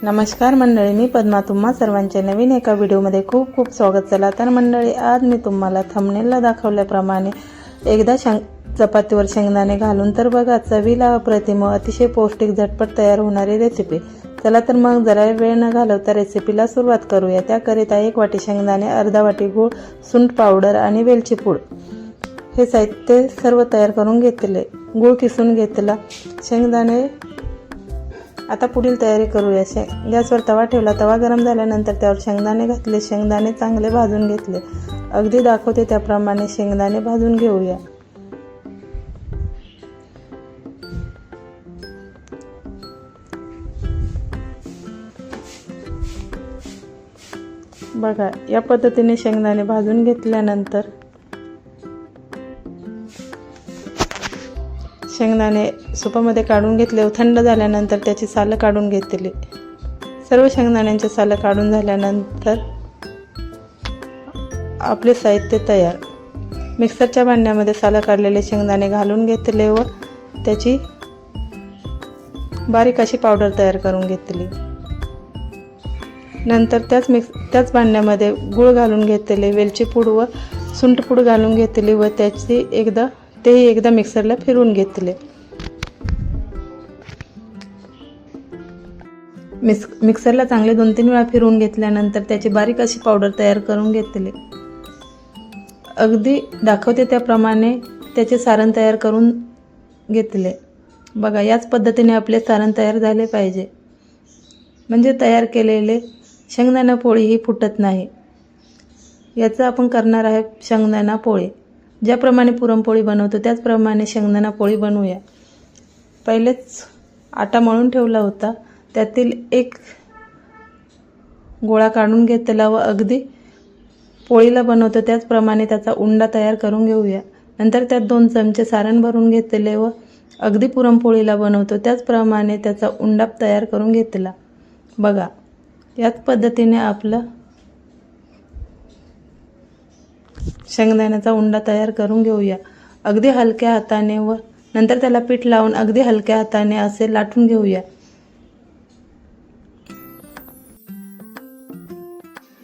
नमस्कार मंडळी, मी पद्मा. तुम्हा सर्वांचे नवीन एका व्हिडिओमध्ये खूप खूप स्वागत. चला तर मंडळी, आज मी तुम्हाला थंबनेलला दाखवल्याप्रमाणे एकदा चपातीवर शेंगदाणे घालून तर बघा चवीला अप्रतिम अतिशय पौष्टिक झटपट तयार होणारी रेसिपी. चला तर मग जरा वेळ न घालवता रेसिपीला सुरुवात करूया. त्याकरिता 1 वाटी शेंगदाणे, अर्धा वाटी गूळ, सुंठ पावडर आणि वेलची पूड हे साहित्य सर्व तयार करून घेतले. गूळ किसून घेतला, शेंगदाणे. आता पुढील तयारी करूया. गॅसवर तवा ठेवला. तवा गरम झाल्यानंतर त्यावर शेंगदाणे घातले. शेंगदाणे चांगले भाजून घेतले. अगदी दाखवते त्याप्रमाणे शेंगदाणे भाजून घेऊया. बघा, या पद्धतीने शेंगदाणे भाजून घेतल्यानंतर शेंगदाणे सुपामध्ये काढून घेतले व थंड झाल्यानंतर त्याची सालं काढून घेतली. सर्व शेंगदाण्यांचे सालं काढून झाल्यानंतर आपले साहित्य तयार. मिक्सरच्या भांड्यामध्ये सालं काढलेले शेंगदाणे घालून घेतले व त्याची बारीक अशी पावडर तयार करून घेतली. नंतर त्याच भांड्यामध्ये गूळ घालून घेतले, वेलची पूड व सुंठ पूड घालून घेतली व त्याची एकदा मिक्सरला फिरवून घेतले. मिक्सरला चांगले 2-3 वेळा फिरवून घेतल्यानंतर त्याची बारीक अशी पावडर तयार करून घेतली. अगदी दाखवते त्याप्रमाणे त्याचे सारण तयार करून घेतले. बघा, याच पद्धतीने आपले सारण तयार झाले पाहिजे, म्हणजे तयार केलेले शेंगदाणा पोळी ही फुटत नाही. याचं आपण करणार आहे शेंगदाणा पोळी. ज्याप्रमाणे पुरणपोळी बनवतो त्याचप्रमाणे शेंगदाणा पोळी बनवूया. पहिलेच आटा मळून ठेवला होता, त्यातील एक गोळा काढून घेतला व अगदी पोळीला बनवतो त्याचप्रमाणे त्याचा उंडा तयार करून घेऊया. नंतर त्यात 2 चमचे सारण भरून घेतले व अगदी पुरणपोळीला बनवतो त्याचप्रमाणे त्याचा उंडा तयार करून घेतला. बघा, याच पद्धतीने आपलं शेंगदाण्याचा उंडा तयार करून घेऊया. अगदी हलक्या हाताने व नंतर त्याला पीठ लावून अगदी हलक्या हाताने असे लाटून घेऊया.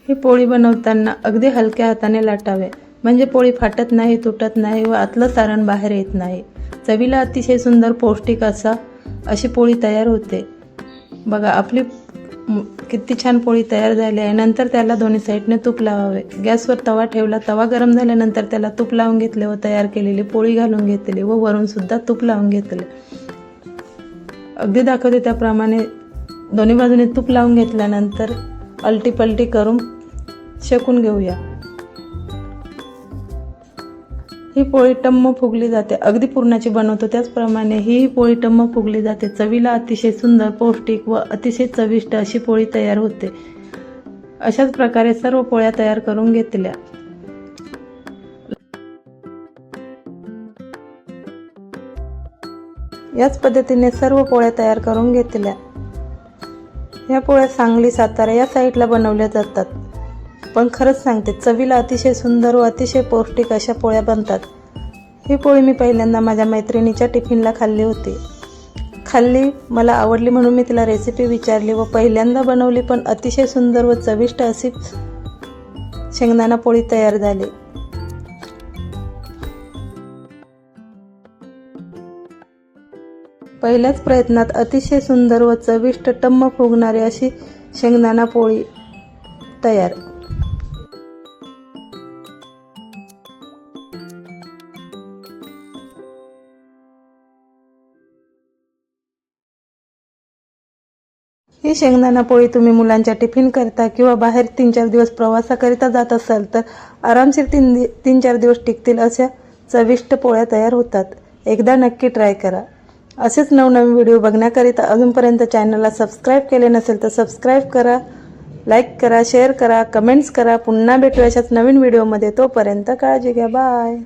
ही पोळी बनवताना अगदी हलक्या हाताने लाटावे, म्हणजे पोळी फाटत नाही, तुटत नाही व आतलं सारण बाहेर येत नाही. चवीला अतिशय सुंदर पौष्टिक अशी पोळी तयार होते. बघा, आपली किती छान पोळी तयार झाली आहे. नंतर त्याला दोन्ही साईडने तूप लावावे. गॅसवर तवा ठेवला. तवा गरम झाल्यानंतर त्याला तूप लावून घेतले व तयार केलेली पोळी घालून घेतली व वरून सुद्धा तूप लावून घेतले. अगदी दाखवते त्याप्रमाणे दोन्ही बाजूने तूप लावून घेतल्यानंतर अलटी पलटी करून शेकून घेऊया. ही पोळी टम्म फुगली जाते. अगदी पुरणाची बनवतो त्याचप्रमाणे ही पोळी टम्म फुगली जाते. चवीला अतिशय सुंदर, पौष्टिक व अतिशय चविष्ट अशी पोळी तयार होते. अशाच प्रकारे सर्व पोळ्या तयार करून घेतल्या. याच पद्धतीने सर्व पोळ्या तयार करून घेतल्या. या पोळ्या सांगली, सातारा या साईडला बनवल्या जातात. पण खरंच सांगते, चवीला अतिशय सुंदर व अतिशय पौष्टिक अशा पोळ्या बनतात. ही पोळी मी पहिल्यांदा माझ्या मैत्रिणीच्या टिफिनला खाल्ली होती. मला आवडली म्हणून मी तिला रेसिपी विचारली व पहिल्यांदा बनवली, पण अतिशय सुंदर व चविष्ट अशी शेंगदाणा पोळी तयार झाली. पहिल्याच प्रयत्नात अतिशय सुंदर व चविष्ट टम्म फुगणारी अशी शेंगदाणा पोळी तयार. ही शेंगदाणा पोळी तुम्ही मुलांच्या टिफिन करता किंवा बाहेर 3-4 दिवस प्रवासाकरिता जात असाल तर आरामशीर 3-4 दिवस टिकतील अशा चविष्ट पोळ्या तयार होतात. एकदा नक्की ट्राय करा. असेच नवनवीन व्हिडिओ बघण्याकरिता अजूनपर्यंत चॅनलला सबस्क्राईब केले नसेल तर सबस्क्राईब करा, लाईक करा, शेअर करा, कमेंट्स करा. पुन्हा भेटू अशाच नवीन व्हिडिओमध्ये. तोपर्यंत काळजी घ्या. बाय.